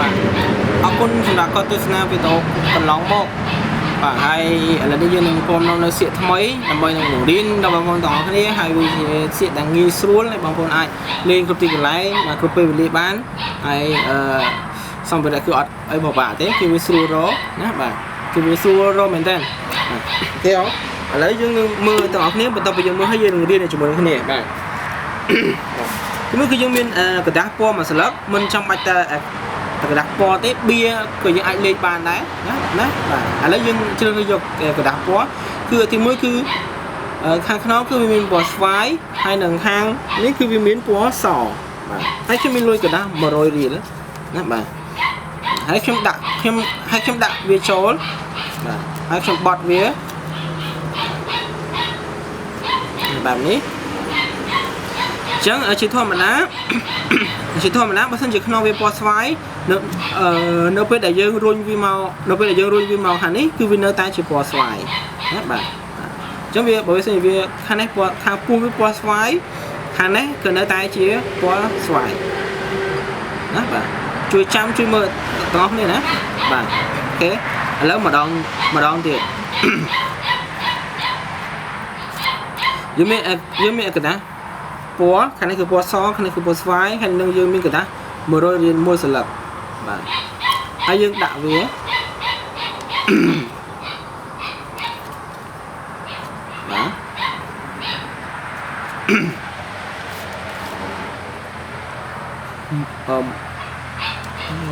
បាទអរគុណសម្រាប់ការទស្សនាវីដេអូកន្លងមកបាទហើយឥឡូវនេះយើងនឹងព្រមនៅសៀកថ្មីដើម្បីនឹងបង្រៀនដល់បងប្អូនទាំងអស់គ្នាហើយវាជាសៀកដែលងាយស្រួលហើយបងប្អូនអាចលេងគ្រប់ទីកន្លែងបាទគ្រប់ពេលវេលាបានហើយសម្ភារៈគឺអត់អីបបាក់ទេគឺវាស្រួលរកណាបាទគឺវាស្រួលរកមែនតើអូខេឥឡូវយើងនឹងមើលទាំងអស់គ្នាបន្ទាប់ពីយើងមើលហើយយើងនឹងរៀនជាមួយគ្នាបាទទីមួយគឺយើងមានกระดาษពណ៌មួយស្លឹកមិនចាំបាច់តែกระดาษពណ៌ទេបៀក៏យើងអាចលេខបានដែរណាបាទឥឡូវយើងជ្រើសរើសយកกระดาษពណ៌គឺទីមួយគឺខាងខ្នងគឺវាមានពណ៌ស្វាយហើយនៅខាងនេះគឺវាមានពណ៌សបាទហើយខ្ញុំមានលុយកระดาษ100រៀលណាបាទហើយខ្ញុំដាក់វាចូលបាទហើយខ្ញុំបត់វាបែបនេះចឹងជាធម្មតាបើសិនជាខ្នងវាពណ៌ស្វាយនៅពេលដែលយើងរុញវាមកខាងនេះគឺវានៅតែជាពណ៌ស្វាយណាបាទចឹងវាបើសិនជាវាខាងនេះពណ៌ខាងពោះវាពណ៌ស្វាយខាងនេះគឺនៅតែជាពណ៌ស្វាយណាបាទជួយចាំជួយមើលទាំងអស់គ្នាណាបាទអូខេឥឡូវម្ដងទៀតយើងមានកណ្ដាស់ពណ៌ខាងនេះគឺពណ៌សខាងនេះគឺពណ៌ស្វាយហើយនឹងយើងមានកណ្ដាស់100រៀលមួយសន្លឹកបាទហើយយើងដាក់វា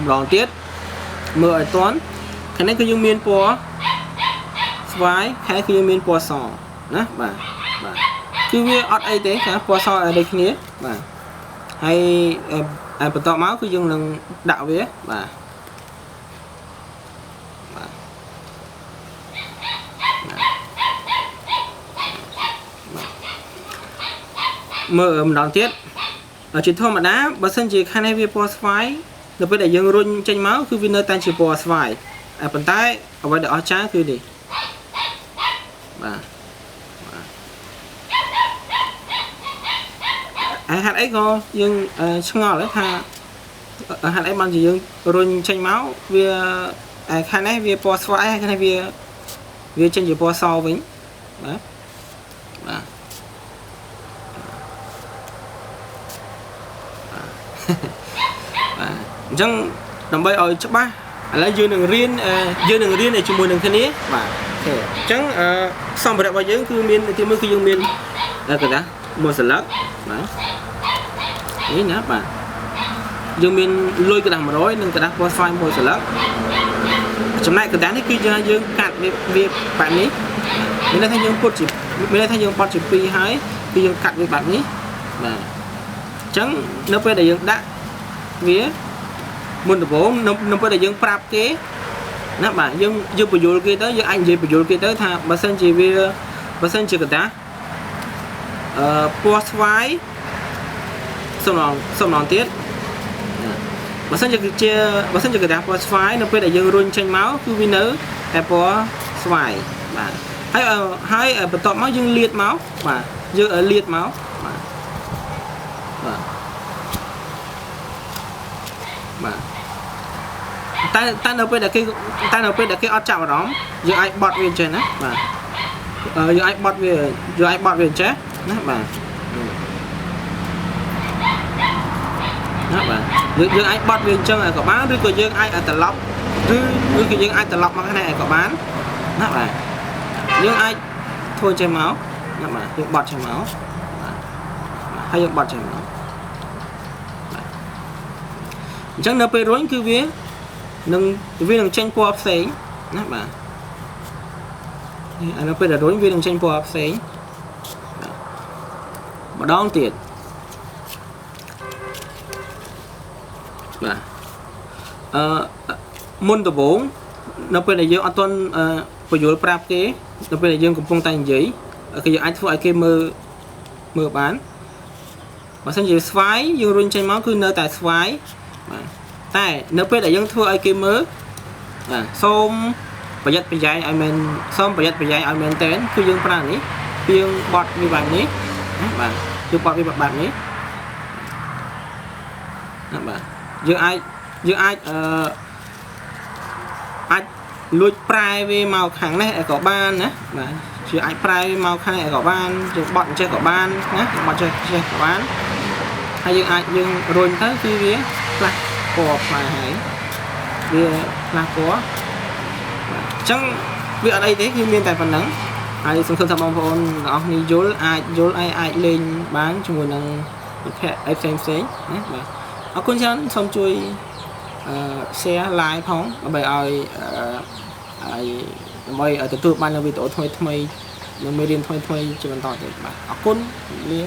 ម្ដងទៀតមើលឲ្យតន់ខាងនេះគឺយើងមានពណ៌ស្វាយហើយគឺយើងមានពណ៌សណាបាទគឺវាអត់អីទេចាពណ៌សដូចគ្នាបាទហើយបន្តមកគឺយើងនឹងដាក់វាបាទមើលម្ដងទៀតជាធម្មតាបើសិនជាខាងនេះវាពណ៌ស្វាយនៅពេលដែលយើងរុញចេញមកគឺវានៅតែជាពណ៌ស្វាយប៉ុន្តែអ្វីដែលអស្ចារ្យគឺនេះបាទហេតុអីក៏យើងឆ្ងល់ថាហេតុអីបានជាយើងរុញចេញមកវាខាងនេះវាពណ៌ស្វាយហើយខាងនេះវាចេញជាពណ៌សវិញបាទអញ្ចឹងដើម្បីឲ្យច្បាស់ឥឡូវយើងនឹងរៀនជាមួយនឹងគ្នាបាទអូខេអញ្ចឹងសម្ភារៈរបស់យើងគឺមានទីមួយគឺយើងមានកណ្ដាស់មួយសន្លឹកបាទនេះណាបាទយើងមានលុយកណ្ដាស់100និងកណ្ដាស់ពណ៌ស្វាយមួយសន្លឹកចំណែកកណ្ដាស់នេះគឺយើងកាត់វាបែបនេះមានន័យថាយើងបត់ជា2ហើយគឺយើងកាត់វាបែបនេះបាទអញ្ចឹងនៅពេលដែលយើងដាក់វាមុនដំបូងនៅពេលដែលយើងប្រាប់គេណាបាទយើងបញ្យល់គេទៅយើងអាចនិយាយបញ្យល់គេទៅថាបើសិនជាកណ្ដាស់ពណ៌ស្វាយសំឡងទៀតបើសិនជាកណ្ដាស់ពណ៌ស្វាយនៅពេលដែលយើងរុញចេញមកគឺវានៅតែពណ៌ស្វាយបាទហើយបន្ទាប់មកយើងលាតមកបាទយើងលាតមកបាទតែនៅពេលដែលគេអត់ចាប់អារម្មណ៍យើងអាចបត់វាអញ្ចឹងណាបាទយើងអាចបត់វាអញ្ចឹងណាបាទយើងអាចបត់វាអញ្ចឹងក៏បានឬក៏យើងអាចត្រឡប់ឬក៏យើងអាចត្រឡប់មកខាងនេះក៏បានណាបាទយើងអាចធ្វើចេញមកណាបាទយើងបត់ចេញមកបាទហើយយើងបត់ចេញមកអញ្ចឹងនៅពេលរុញគឺវានឹងចេញពណ៌ផ្សេងណាបាទនៅពេលដែលរុញវានឹងចេញពណ៌ផ្សេងម្ដងទៀតបាទមុនដំបូងនៅពេលដែលយើងអត់ទាន់បញ្យល់ប្រាប់គេនៅពេលដែលយើងកំពុងតែនិយាយគឺយើងអាចធ្វើឲ្យគេមើលបានបើមិនជាស្វាយយើងរុញចេញមកគឺនៅតែស្វាយបាទតែនៅពេលដែលយើងធ្វើឲ្យគេមើលបាទសូមប្រយ័ត្នប្រយែងឲ្យមែនតើគឺយើងប្រើនេះយើងបត់វាបែបនេះបាទយើងបត់វាបែបនេះណាបាទយើងអាច dương ai ai lùi prai về màu kháng này có ban nhé mà chứ ai prai màu kháng này có ban chứ bọn chơi có ban nhé bọn chơi có ban hay dương ai dương rồi tới khi vía là cọp mà hãy vì là có chẳng vì ở đây thế khi miền tại phần nắng ai xuống thăm bóng phone ông đi dối ai lên bán cho người năng ai xem ở con chân xong chui xe lái phóng bởi ai mày ở từ từ ban là vì tổ thôi thôi nó mới điên thôi cho mình tỏ được mà ở con liếng